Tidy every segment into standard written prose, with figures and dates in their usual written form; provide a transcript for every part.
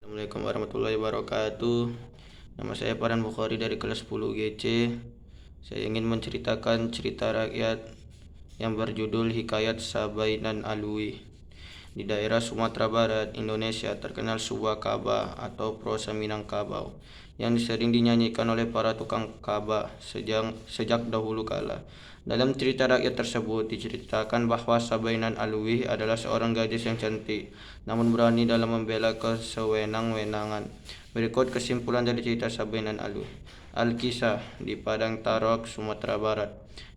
Assalamualaikum warahmatullahi wabarakatuh. Nama saya Farhan Bukhari dari kelas 10 GC. Saya ingin menceritakan cerita rakyat yang berjudul Hikayat Sabainan Alwi. Di daerah Sumatera Barat, Indonesia, terkenal sebuah kabah atau prosa Minangkabau yang sering dinyanyikan oleh para tukang kabah sejak dahulu kala. Dalam cerita rakyat tersebut diceritakan bahwa Sabainan Alwi adalah seorang gadis yang cantik, namun berani dalam membela kesewenang-wenangan. Berikut kesimpulan dari cerita Sabainan Alwi. Alkisah di Padang Tarok, Sumatera Barat.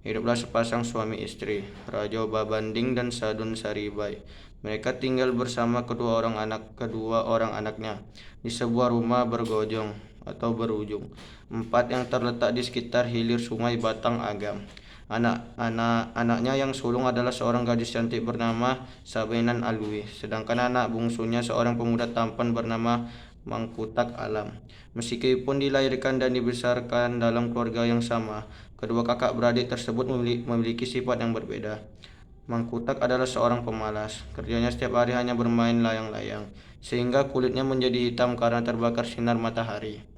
Hiduplah sepasang suami istri, Rajo Babanding dan Sadun Saribai. Mereka tinggal bersama kedua orang anaknya di sebuah rumah berujung 4 yang terletak di sekitar hilir Sungai Batang Agam. Anaknya yang sulung adalah seorang gadis cantik bernama Sabainan Alwi, sedangkan anak bungsunya seorang pemuda tampan bernama Mangkutak Alam. Meskipun dilahirkan dan dibesarkan dalam keluarga yang sama, kedua kakak beradik tersebut memiliki sifat yang berbeda. Mangkutak adalah seorang pemalas. Kerjanya setiap hari hanya bermain layang-layang, sehingga kulitnya menjadi hitam karena terbakar sinar matahari.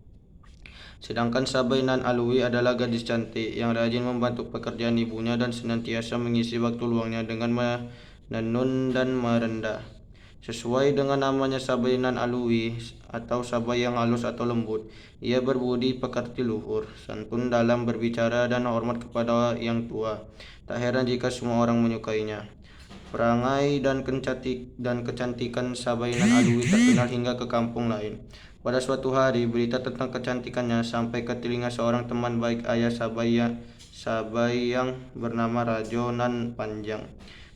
Sedangkan Sabainan Alwi adalah gadis cantik yang rajin membantu pekerjaan ibunya dan senantiasa mengisi waktu luangnya dengan menenun dan merendah. Sesuai dengan namanya Sabainan Alwi atau Sabai yang halus atau lembut, ia berbudi pekerti luhur, santun dalam berbicara dan hormat kepada yang tua. Tak heran jika semua orang menyukainya. Perangai dan kecantikan Sabainan Alwi terkenal hingga ke kampung lain. Pada suatu hari, berita tentang kecantikannya sampai ke telinga seorang teman baik ayah Sabai yang bernama Rajo Nan Panjang.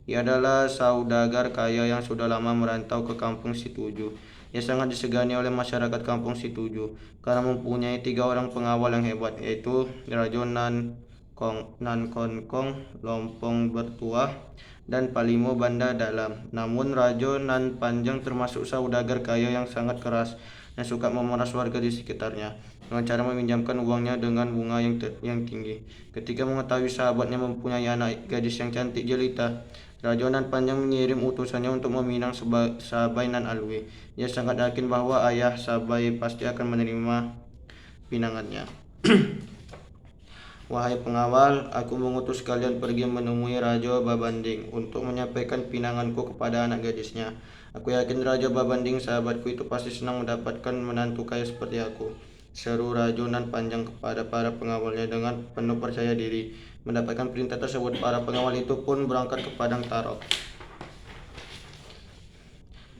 Ia adalah saudagar kaya yang sudah lama merantau ke kampung Situju. Ia sangat disegani oleh masyarakat kampung Situju karena mempunyai 3 orang pengawal yang hebat, yaitu Rajo Nan Konkong, Lompong Bertuah, dan Palimo Banda Dalam. Namun Rajo Nan Panjang termasuk saudagar kaya yang sangat keras dan suka memeras warga di sekitarnya dengan cara meminjamkan uangnya dengan bunga yang tinggi. Ketika mengetahui sahabatnya mempunyai anak gadis yang cantik jelita, Rajo Nan Panjang mengirim utusannya untuk meminang Sabainan Alwi. Ia sangat yakin bahwa ayah Sabai pasti akan menerima pinangannya. Wahai pengawal, aku mengutus kalian pergi menemui Raja Babanding untuk menyampaikan pinanganku kepada anak gadisnya. Aku yakin Raja Babanding sahabatku itu pasti senang mendapatkan menantu kaya seperti aku, seru Raja Nan Panjang kepada para pengawalnya dengan penuh percaya diri. Mendapatkan perintah tersebut, para pengawal itu pun berangkat ke Padang Tarok.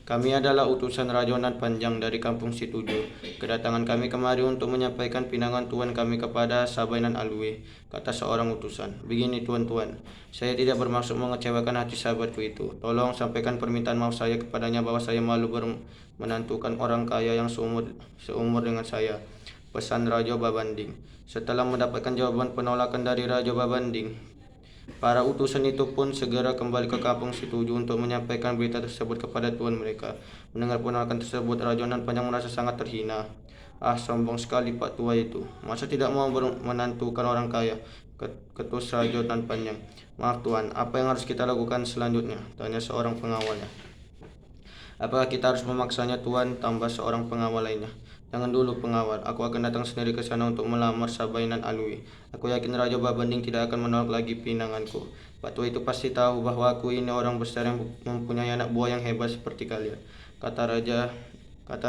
Kami adalah utusan Raja Nan Panjang dari kampung Situju. Kedatangan kami kemari untuk menyampaikan pinangan tuan kami kepada Sabainan Alwi, kata seorang utusan. Begini tuan-tuan, saya tidak bermaksud mengecewakan hati sahabatku itu. Tolong sampaikan permintaan maaf saya kepadanya bahwa saya malu menantukan orang kaya yang seumur dengan saya. Pesan Raja Babanding. Setelah mendapatkan jawaban penolakan dari Raja Babanding, para utusan itu pun segera kembali ke kampung Situju untuk menyampaikan berita tersebut kepada tuan mereka. Mendengar penolakan tersebut, Raja Nan Panjang merasa sangat terhina. Ah, sombong sekali Pak Tua itu. Masa tidak mau menantukan orang kaya? Ketus Raja Nan Panjang. Maaf Tuan, apa yang harus kita lakukan selanjutnya? Tanya seorang pengawalnya. Apakah kita harus memaksanya Tuan? Tambah seorang pengawal lainnya. Jangan dulu pengawal, aku akan datang sendiri ke sana untuk melamar Sabainan Alwi. Aku yakin Raja Babanding tidak akan menolak lagi pinanganku. Pak Tua itu pasti tahu bahwa aku ini orang besar yang mempunyai anak buah yang hebat seperti kalian, kata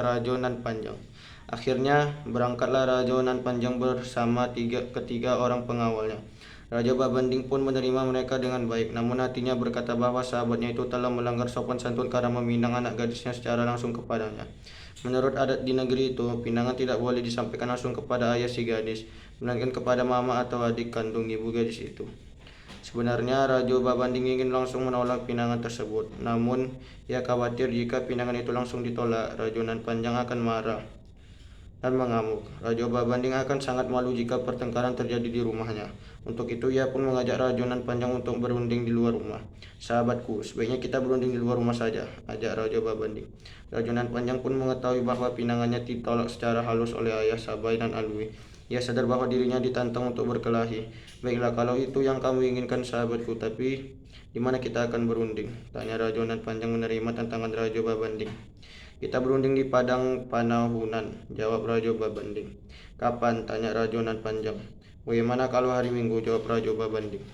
Raja Nan Panjang. Akhirnya berangkatlah Raja Nan Panjang bersama ketiga orang pengawalnya. Raja Babanding pun menerima mereka dengan baik, namun hatinya berkata bahwa sahabatnya itu telah melanggar sopan santun karena meminang anak gadisnya secara langsung kepadanya. Menurut adat di negeri itu, pinangan tidak boleh disampaikan langsung kepada ayah si gadis, melainkan kepada mama atau adik kandung ibu gadis itu. Sebenarnya Raja Babanding ingin langsung menolak pinangan tersebut, namun ia khawatir jika pinangan itu langsung ditolak, Raja Nan Panjang akan marah dan mengamuk. Raja Babanding akan sangat malu jika pertengkaran terjadi di rumahnya. Untuk itu ia pun mengajak Raja Nan Panjang untuk berunding di luar rumah. Sahabatku, sebaiknya kita berunding di luar rumah saja, ajak Raja Babanding. Raja Nan Panjang pun mengetahui bahwa pinangannya ditolak secara halus oleh ayah Sabainan Alwi. Ia sadar bahwa dirinya ditantang untuk berkelahi. Baiklah, kalau itu yang kamu inginkan sahabatku, tapi di mana kita akan berunding? Tanya Raja Nan Panjang menerima tantangan Raja Babanding. Kita berunding di padang Panahunan, jawab Raja Babanding. Kapan? Tanya Raja Nan Panjang. Bagaimana kalau hari Minggu? Jawab Raja Babanding.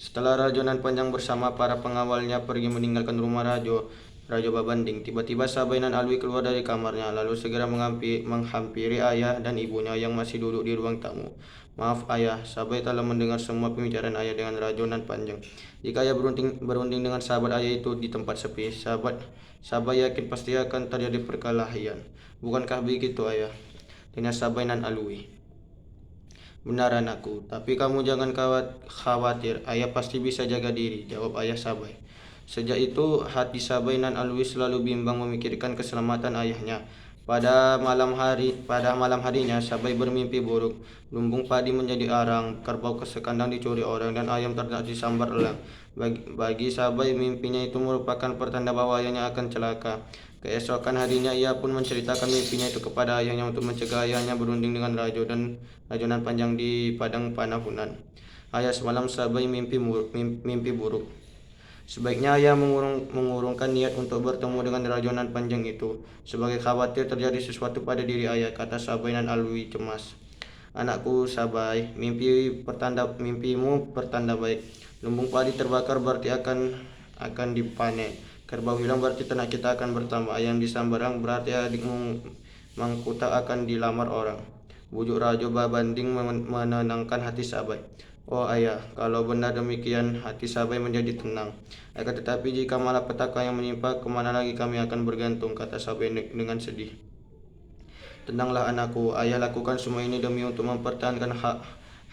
Setelah Raja Nan Panjang bersama para pengawalnya pergi meninggalkan rumah Raja Babanding, tiba-tiba Sabai Nan Alwi keluar dari kamarnya, lalu segera menghampiri ayah dan ibunya yang masih duduk di ruang tamu. Maaf ayah, Sabai telah mendengar semua pembicaraan ayah dengan Raja Nan Panjang. Jika ayah berunding dengan sahabat ayah itu di tempat sepi, Sabai yakin pasti akan terjadi perkelahian. Bukankah begitu ayah? Tanya Sabai Nan Alwi. Benar anakku, tapi kamu jangan khawatir, ayah pasti bisa jaga diri, jawab ayah Sabai. Sejak itu, hati Sabai Nan Alwi selalu bimbang memikirkan keselamatan ayahnya. Pada malam harinya, Sabai bermimpi buruk. Lumbung padi menjadi arang, kerbau sekandang dicuri orang, dan ayam ternak disambar elang. Bagi Sabai, mimpinya itu merupakan pertanda bahwa ayahnya akan celaka. Keesokan harinya ia pun menceritakan mimpinya itu kepada ayahnya untuk mencegah ayahnya berunding dengan Raja Nan Panjang di padang Panahunan. Ayah, semalam Sabai mimpi buruk. Sebaiknya ayah mengurungkan niat untuk bertemu dengan Raja Nan Panjang itu, sebagai khawatir terjadi sesuatu pada diri ayah, kata Sabai Nan Alwi cemas. Anakku Sabai, mimpimu pertanda baik. Lumbung padi terbakar berarti akan dipanen. Kerbau hilang berarti ternak kita akan bertambah. Ayam disambarang berarti adikmu Mangkuta akan dilamar orang. Bujuk Raja Babanding menenangkan hati Sabai. Oh ayah, kalau benar demikian hati Sabai menjadi tenang. Akan tetapi jika malapetaka yang menimpa, kemana lagi kami akan bergantung, kata Sabai dengan sedih. Tenanglah anakku, ayah lakukan semua ini demi untuk mempertahankan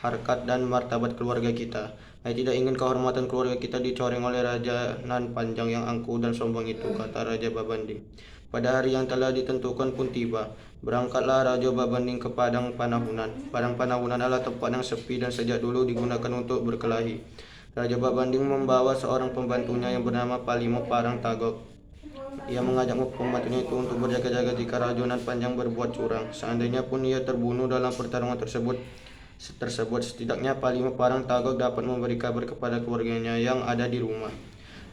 harkat dan martabat keluarga kita. Ayah tidak ingin kehormatan keluarga kita dicoreng oleh Raja Nan Panjang yang angkuh dan sombong itu, kata Raja Babanding. Pada hari yang telah ditentukan pun tiba. Berangkatlah Raja Babanding ke Padang Panahunan. Padang Panahunan adalah tempat yang sepi dan sejak dulu digunakan untuk berkelahi. Raja Babanding membawa seorang pembantunya yang bernama Palimo Parang Tagok. Ia mengajak pembantunya itu untuk berjaga-jaga jika Raja Nan Panjang berbuat curang. Seandainya pun ia terbunuh dalam pertarungan tersebut, setidaknya Palimo Parang Tagok dapat memberi kabar kepada keluarganya yang ada di rumah.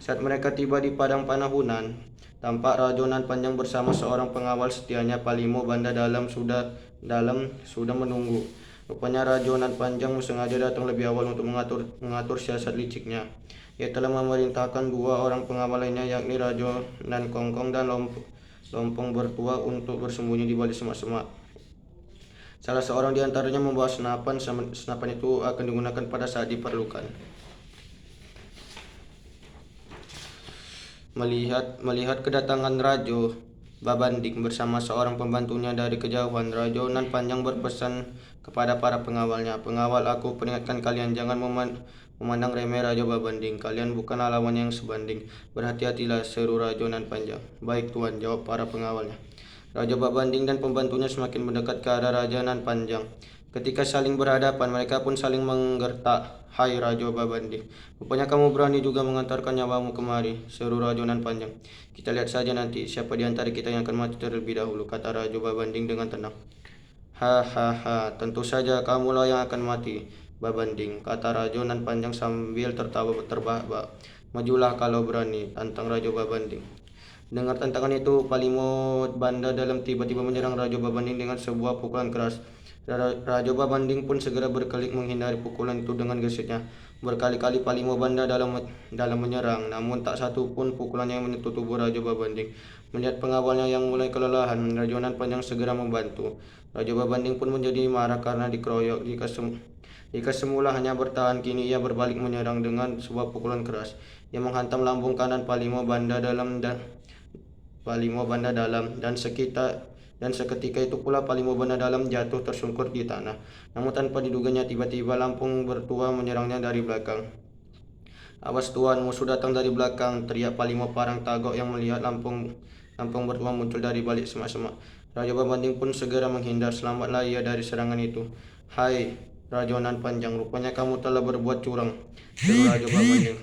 Saat mereka tiba di Padang Panahunan, tampak Raja Nan Panjang bersama seorang pengawal setianya. Palimo Banda Dalam sudah menunggu. Rupanya Raja Nan Panjang sengaja datang lebih awal untuk mengatur siasat liciknya. Ia telah memerintahkan dua orang pengawal lainnya, yakni Raja Nan Kongkong dan Lompong Bertua, untuk bersembunyi di balik semak-semak. Salah seorang di antaranya membawa senapan. Senapan itu akan digunakan pada saat diperlukan. Melihat kedatangan Raja Babanding bersama seorang pembantunya dari kejauhan, Raja Nan Panjang berpesan kepada para pengawalnya, "Pengawal, aku peringatkan kalian jangan memandang remeh Raja Babanding. Kalian bukanlah lawan yang sebanding. Berhati-hatilah," seru Raja Nan Panjang. "Baik tuan," jawab para pengawalnya. Raja Babanding dan pembantunya semakin mendekat ke arah Raja Nan Panjang. Ketika saling berhadapan, mereka pun saling menggertak. "Hai Raja Babanding, rupanya kamu berani juga mengantarkan nyawamu kemari," seru Raja Nan Panjang. "Kita lihat saja nanti siapa di antara kita yang akan mati terlebih dahulu," kata Raja Babanding dengan tenang. Hahaha, tentu saja kamulah yang akan mati, Babanding," kata Raja Nan Panjang sambil tertawa terbahak-bahak. "Majulah kalau berani," tantang Raja Babanding. Dengar tantangan itu, Palimo Banda Dalam tiba-tiba menyerang Raja Babanding dengan sebuah pukulan keras. Raja Babanding pun segera berkelik menghindari pukulan itu dengan gesitnya. Berkali-kali Palimo Banda dalam menyerang, namun tak satu pun pukulan yang menyentuh tubuh Raja Babanding. Melihat pengawalnya yang mulai kelelahan, Raja Nan Panjang segera membantu. Raja Babanding pun menjadi marah karena dikeroyok. Jika semula hanya bertahan, kini ia berbalik menyerang dengan sebuah pukulan keras. Ia menghantam lambung kanan Palimo Banda Dalam dan seketika itu pula Palimo Banda Dalam jatuh tersungkur di tanah. Namun tanpa diduganya, tiba-tiba Lampung Bertua menyerangnya dari belakang. "Awas tuan, musuh datang dari belakang," teriak Palimo Parang Tagok yang melihat Lampung Bertua muncul dari balik semak-semak. Raja Babanding pun segera menghindar. "Selamatlah ia dari serangan itu." "Hai Raja Nan Panjang, rupanya kamu telah berbuat curang," seru Raja Babanding.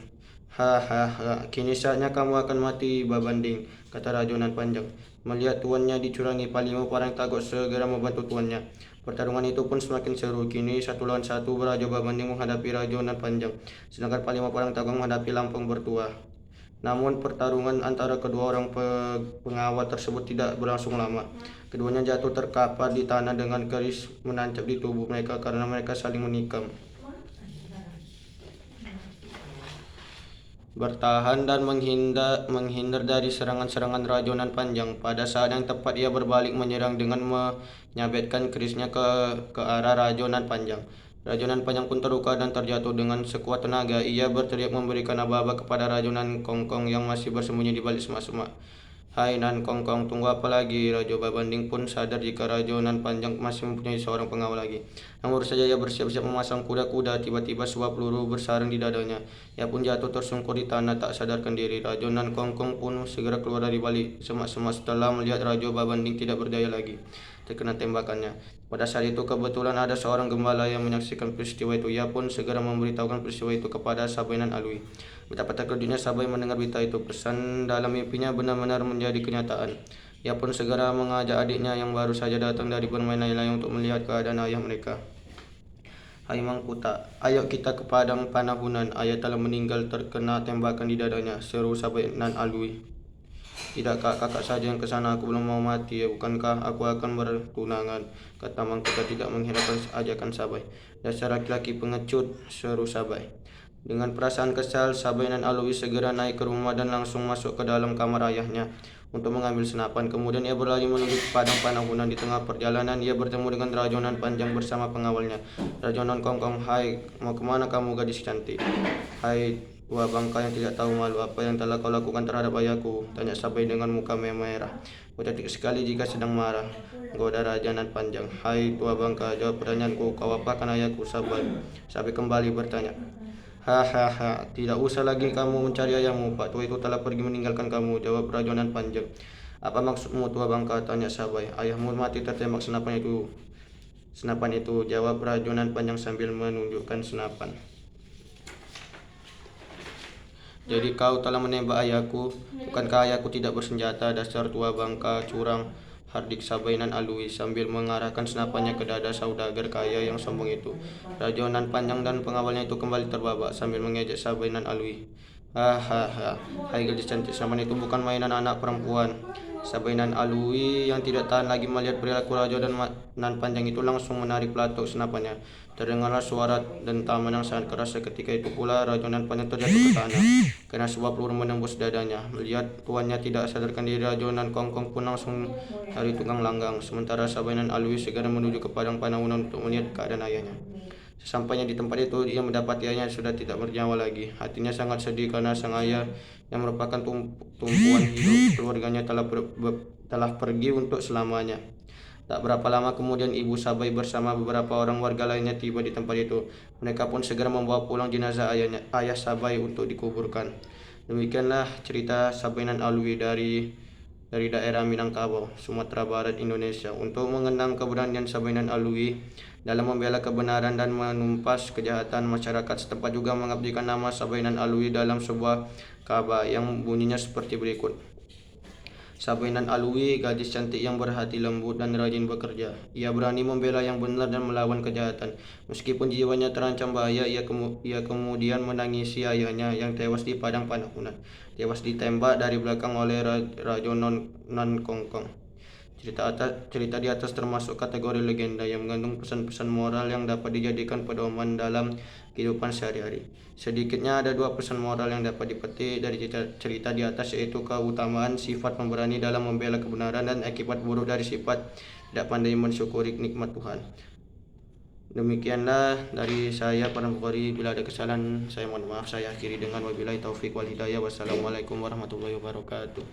"Hahaha, kini saatnya kamu akan mati, Babanding," kata Raja Nan Panjang. Melihat tuannya dicurangi, Palimo Parang Tagok segera membantu tuannya. Pertarungan itu pun semakin seru. Kini 1 lawan 1 Raja Babanding menghadapi Raja Nan Panjang, sedangkan Palimo Parang Tagok menghadapi Lampung Bertua. Namun pertarungan antara kedua orang pengawal tersebut tidak berlangsung lama. Keduanya jatuh terkapar di tanah dengan keris menancap di tubuh mereka karena mereka saling menikam. Bertahan dan menghindar dari serangan-serangan Rajonan Panjang. Pada saat yang tepat ia berbalik menyerang dengan menyabetkan kerisnya ke arah Rajonan Panjang. Rajonan Panjang pun terluka dan terjatuh dengan sekuat tenaga. Ia berteriak memberikan aba-aba kepada Rajonan Kongkong yang masih bersembunyi di balik semak-semak. Hai Nan Kongkong, tunggu apa lagi? Rajo Babanding pun sadar jika Rajonan Panjang masih mempunyai seorang pengawal lagi. Namun baru saja ia bersiap-siap memasang kuda-kuda, tiba-tiba sebuah peluru bersarang di dadanya. Ia pun jatuh tersungkur di tanah tak sadarkan diri. Rajonan Kongkong pun segera keluar dari balik semak-semak setelah melihat Rajo Babanding tidak berdaya lagi terkena tembakannya. Pada saat itu kebetulan ada seorang gembala yang menyaksikan peristiwa itu. Ia pun segera memberitahukan peristiwa itu kepada Sabai Nan Alui. Betapa terkejutnya Sabai mendengar berita itu. Pesan dalam mimpinya benar-benar menjadi kenyataan. Ia pun segera mengajak adiknya yang baru saja datang dari permainan lain untuk melihat keadaan ayah mereka. Hai Mangkuta, ayo kita ke padang panahunan. Ayah telah meninggal terkena tembakan di dadanya, seru Sabai Nan Alui. Tidakkah kakak saja yang ke sana? Aku belum mau mati ya, bukankah aku akan bertunangan? Kata Mangkuta tidak menghiraukan ajakan Sabai. Dasar laki-laki pengecut, seru Sabai. Dengan perasaan kesal, Sabai Nan Alui segera naik ke rumah dan langsung masuk ke dalam kamar ayahnya untuk mengambil senapan. Kemudian ia berlari menuju ke padang panahunan. Di tengah perjalanan ia bertemu dengan Rajonan Panjang bersama pengawalnya. Rajonan Kongkong, hai, mau kemana kamu gadis cantik? Hai tua bangka yang tidak tahu malu, apa yang telah kau lakukan terhadap ayahku? Tanya Sabai dengan muka merah. Kau cantik sekali jika sedang marah, goda Rajonan Panjang. Hai tua bangka, jawab pertanyaanku, kau apakan ayahku? Sabai kembali bertanya. Hahaha, tidak usah lagi kamu mencari ayahmu. Pak tua itu telah pergi meninggalkan kamu, jawab Rajonan Panjang. Apa maksudmu tua bangka? Tanya Sabai. Ayahmu mati tertembak senapan itu, jawab Rajonan Panjang sambil menunjukkan senapan. Jadi kau telah menembak ayahku? Bukankah ayahku tidak bersenjata? Dasar tua bangka curang, hardik Sabai Nan Alui sambil mengarahkan senapannya ke dada saudagar kaya yang sombong itu. Rajonan Panjang dan pengawalnya itu kembali terbabak sambil mengejek Sabai Nan Alui. Hahaha, hai gadis cantik, senapan itu bukan mainan anak perempuan. Sabai Nan Alui yang tidak tahan lagi melihat perilaku Rajonan Nan Panjang itu langsung menarik pelatuk senapannya. Terdengarlah suara dentaman yang sangat keras. Seketika itu pula Rajonan Panjang terjatuh ke tanah karena sebuah peluru menembus dadanya. Melihat tuannya tidak sadarkan diri, Rajonan Kongkong pun langsung lari tunggang langgang. Sementara Sabai Nan Alui segera menuju ke padang panahunan untuk melihat keadaan ayahnya. Sesampainya di tempat itu, ia mendapati ayahnya sudah tidak bernyawa lagi. Hatinya sangat sedih karena sang ayah yang merupakan tumpuan hidup keluarganya telah pergi untuk selamanya. Tak berapa lama kemudian Ibu Sabai bersama beberapa orang warga lainnya tiba di tempat itu. Mereka pun segera membawa pulang jenazah ayah Sabai untuk dikuburkan. Demikianlah cerita Sabai Nan Alui dari daerah Minangkabau, Sumatera Barat, Indonesia. Untuk mengenang keberanian Sabai Nan Alui dalam membela kebenaran dan menumpas kejahatan, masyarakat setempat juga mengabdikan nama Sabai Nan Alui dalam sebuah kabar yang bunyinya seperti berikut. Sabai Nan Alui, gadis cantik yang berhati lembut dan rajin bekerja. Ia berani membela yang benar dan melawan kejahatan. Meskipun jiwanya terancam bahaya, ia kemudian menangisi ayahnya yang tewas di padang panahunan. Tewas ditembak dari belakang oleh Rajonan Nan Kongkong. Cerita di atas termasuk kategori legenda yang mengandung pesan-pesan moral yang dapat dijadikan pedoman dalam kehidupan sehari-hari. Sedikitnya ada 2 pesan moral yang dapat dipetik dari cerita di atas, yaitu keutamaan sifat pemberani dalam membela kebenaran dan akibat buruk dari sifat tidak pandai mensyukuri nikmat Tuhan. Demikianlah dari saya, Farhan Bukhari. Bila ada kesalahan saya mohon maaf. Saya akhiri dengan wabillahi taufik wal hidayah. Wassalamualaikum warahmatullahi wabarakatuh.